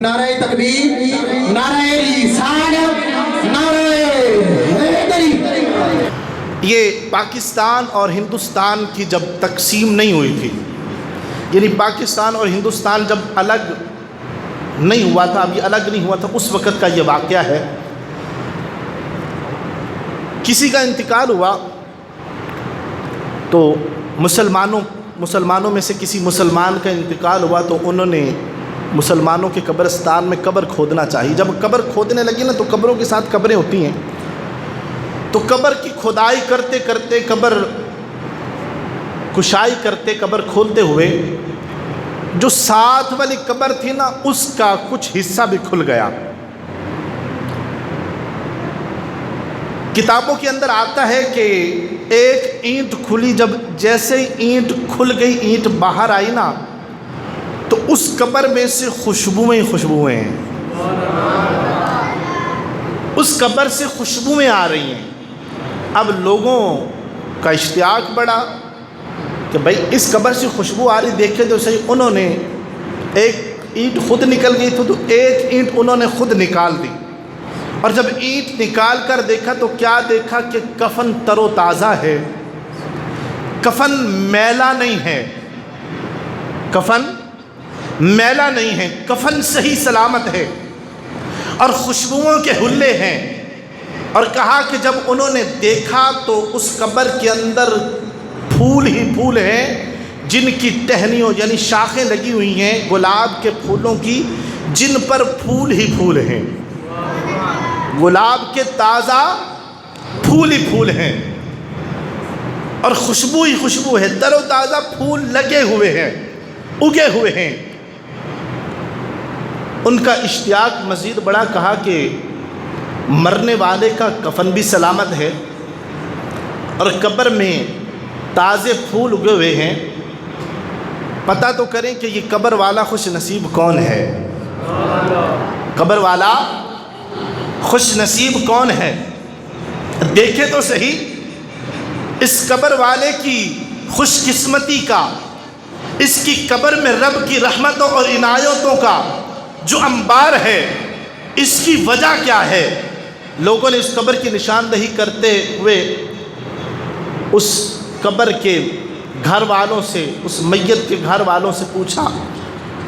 نعرہ تکبیر، نعرہ رسالت، نعرہ حیدری۔ یہ پاکستان اور ہندوستان کی جب تقسیم نہیں ہوئی تھی، یعنی پاکستان اور ہندوستان جب الگ نہیں ہوا تھا، ابھی الگ نہیں ہوا تھا، اس وقت کا یہ واقعہ ہے۔ کسی کا انتقال ہوا تو مسلمانوں میں سے کسی مسلمان کا انتقال ہوا تو انہوں نے مسلمانوں کے قبرستان میں قبر کھودنا چاہیے۔ جب قبر کھودنے لگی نا تو قبروں کے ساتھ قبریں ہوتی ہیں، تو قبر کی کھدائی کرتے کرتے، قبر کشائی کرتے، قبر کھولتے ہوئے جو ساتھ والی قبر تھی نا، اس کا کچھ حصہ بھی کھل گیا۔ کتابوں کے اندر آتا ہے کہ ایک اینٹ کھلی، جب جیسے اینٹ کھل گئی، اینٹ باہر آئی نا، تو اس قبر میں سے خوشبوئیں ہیں، اس قبر سے خوشبوئیں آ رہی ہیں۔ اب لوگوں کا اشتیاق بڑھا کہ بھائی اس قبر سے خوشبو آ رہی، دیکھے تو صحیح۔ انہوں نے ایک اینٹ خود نکل گئی تھی تو ایک اینٹ انہوں نے خود نکال دی، اور جب اینٹ نکال کر دیکھا تو کیا دیکھا کہ کفن تر و تازہ ہے، کفن میلا نہیں ہے، کفن میلا نہیں ہے، کفن صحیح سلامت ہے، اور خوشبوؤں کے حلے ہیں۔ اور کہا کہ جب انہوں نے دیکھا تو اس قبر کے اندر پھول ہی پھول ہیں، جن کی ٹہنیوں یعنی شاخیں لگی ہوئی ہیں گلاب کے پھولوں کی، جن پر پھول ہی پھول ہیں، گلاب کے تازہ پھول ہی پھول ہیں، اور خوشبو ہی خوشبو ہے، تر و تازہ پھول لگے ہوئے ہیں، اگے ہوئے ہیں۔ ان کا اشتیاق مزید بڑا، کہا کہ مرنے والے کا کفن بھی سلامت ہے اور قبر میں تازے پھول اگے ہوئے ہیں، پتہ تو کریں کہ یہ قبر والا خوش نصیب کون ہے، قبر والا خوش نصیب کون ہے، دیکھے تو صحیح اس قبر والے کی خوش قسمتی کا، اس کی قبر میں رب کی رحمتوں اور عنایتوں کا جو انبار ہے، اس کی وجہ کیا ہے۔ لوگوں نے اس قبر کی نشاندہی کرتے ہوئے اس قبر کے گھر والوں سے، اس میت کے گھر والوں سے پوچھا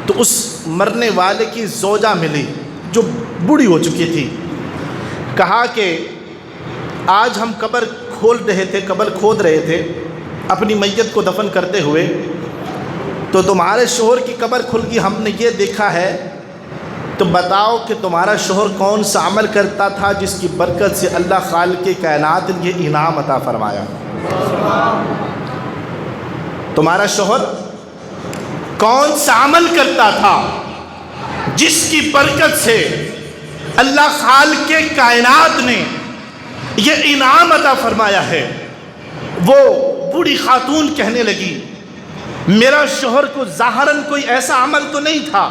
تو اس مرنے والے کی زوجہ ملی جو بوڑھی ہو چکی تھی۔ کہا کہ آج ہم قبر کھود رہے تھے اپنی میت کو دفن کرتے ہوئے، تو تمہارے شوہر کی قبر کھل گئی، ہم نے یہ دیکھا ہے، تو بتاؤ کہ تمہارا شوہر کون سا عمل کرتا تھا جس کی برکت سے اللہ خالق کائنات نے یہ انعام عطا فرمایا۔ تمہارا شوہر کون سا عمل کرتا تھا جس کی برکت سے اللہ خالق کائنات نے یہ انعام عطا فرمایا ہے۔ وہ بوڑھی خاتون کہنے لگی، میرا شوہر کو ظاہراً کوئی ایسا عمل تو نہیں تھا،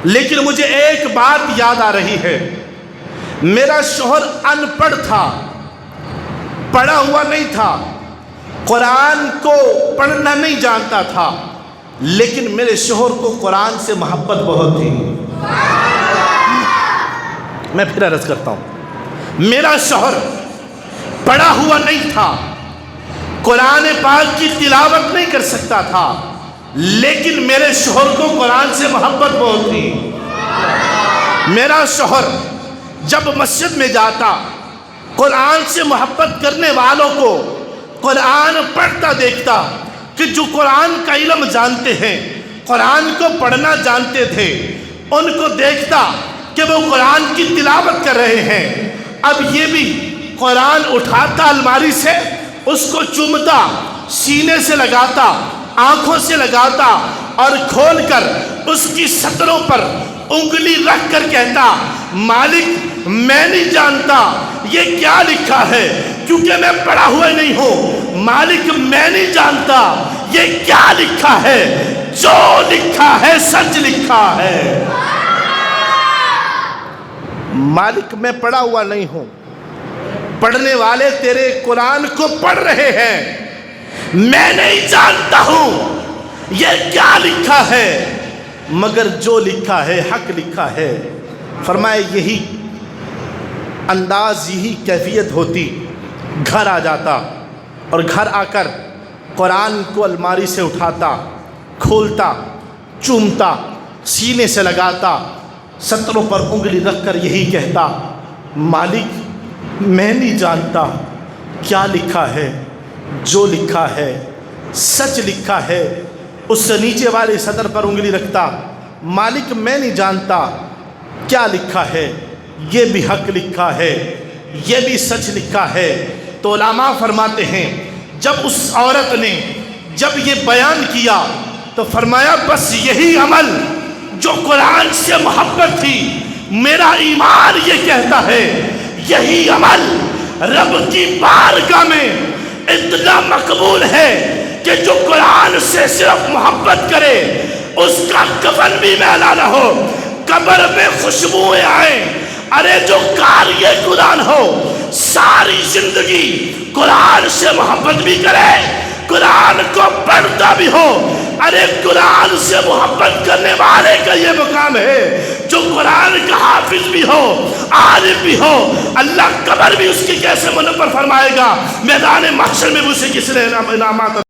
لیکن مجھے ایک بات یاد آ رہی ہے، میرا شوہر ان پڑھ تھا، پڑھا ہوا نہیں تھا، قرآن کو پڑھنا نہیں جانتا تھا، لیکن میرے شوہر کو قرآن سے محبت بہت تھی۔ میں پھر عرض کرتا ہوں، میرا شوہر پڑھا ہوا نہیں تھا، قرآن پاک کی تلاوت نہیں کر سکتا تھا، لیکن میرے شوہر کو قرآن سے محبت بہت تھی۔ میرا شوہر جب مسجد میں جاتا، قرآن سے محبت کرنے والوں کو قرآن پڑھتا دیکھتا، کہ جو قرآن کا علم جانتے ہیں، قرآن کو پڑھنا جانتے تھے، ان کو دیکھتا کہ وہ قرآن کی تلاوت کر رہے ہیں۔ اب یہ بھی قرآن اٹھاتا الماری سے، اس کو چومتا، سینے سے لگاتا، آنکھوں سے لگاتا، اور کھول کر اس کی سطروں پر انگلی رکھ کر کہتا، مالک میں نہیں جانتا یہ کیا لکھا ہے، کیونکہ میں پڑھا ہوا نہیں ہوں، مالک میں نہیں جانتا یہ کیا لکھا ہے، جو لکھا ہے سچ لکھا ہے۔ مالک میں پڑھا ہوا نہیں ہوں، پڑھنے والے تیرے قرآن کو پڑھ رہے ہیں، میں نہیں جانتا ہوں یہ کیا لکھا ہے، مگر جو لکھا ہے حق لکھا ہے۔ فرمائے یہی انداز، یہی کیفیت ہوتی، گھر آ جاتا اور گھر آ کر قرآن کو الماری سے اٹھاتا، کھولتا، چومتا، سینے سے لگاتا، سطروں پر انگلی رکھ کر یہی کہتا، مالک میں نہیں جانتا کیا لکھا ہے، جو لکھا ہے سچ لکھا ہے۔ اس سے نیچے والے سطر پر انگلی رکھتا، مالک میں نہیں جانتا کیا لکھا ہے، یہ بھی حق لکھا ہے، یہ بھی سچ لکھا ہے۔ تو علماء فرماتے ہیں جب اس عورت نے جب یہ بیان کیا تو فرمایا بس یہی عمل جو قرآن سے محبت تھی، میرا ایمان یہ کہتا ہے یہی عمل رب کی بارگاہ میں اتنا مقبول ہے کہ جو قرآن سے صرف محبت کرے اس کا کفن بھی میلا نہ ہو، قبر میں خوشبوئیں آئیں۔ ارے جو قاری قرآن ہو ساری زندگی قرآن سے محبت بھی کرے، قرآن کو پڑھتا بھی ہو، ارے قرآن سے محبت کرنے والے کا یہ مقام ہے جو قرآن کا حافظ بھی ہو، عالم بھی ہو، اللہ قبر بھی اس کی کیسے منور فرمائے گا، میدان محشر میں بھی اسے کس نے انعامات